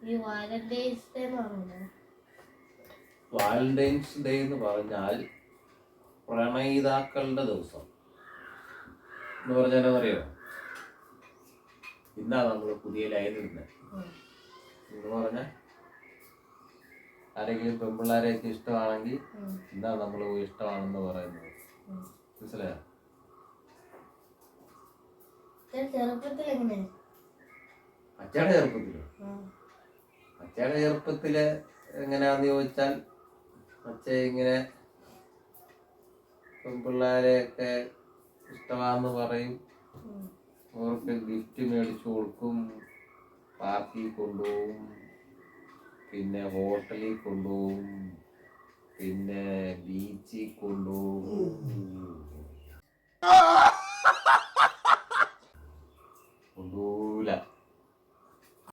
ഈ Valentine's day എന്ന് പറഞ്ഞാൽ വാലന്റൈൻസ് ഡേ എന്ന് പറഞ്ഞാൽ പ്രണയിതാക്കളുടെ ദിവസം എന്ന് പറഞ്ഞാൽ അറിയോ? ഇന്നാ നമ്മൾ പുതിയ ലൈൻ ഇടുന്നത് എന്ന് പറഞ്ഞാൽ ആരെങ്കിലും പെൺപിള്ളേരെയൊക്കെ ഇഷ്ടമാണെങ്കിൽ ഇന്നാ നമ്മൾ ഇഷ്ടമാണെന്ന് പറയുന്നത്. മനസ്സിലായോ? ചെറുപ്പത്തിൽ എങ്ങനെ? അച്ചയുടെ ചെറുപ്പത്തില് എങ്ങനെയാന്ന് ചോദിച്ചാൽ അച്ഛ ഇങ്ങനെ പെൺപിള്ളേരെയൊക്കെ ഇഷ്ടമാണെന്ന് പറയും, അവർക്ക് ഗിഫ്റ്റ് മേടിച്ചു കൊടുക്കും, പാർക്കിൽ കൊണ്ടുപോകും, പിന്നെ ഹോട്ടലിൽ കൊണ്ടുപോകും, പിന്നെ ബീച്ചിൽ കൊണ്ടുപോകും.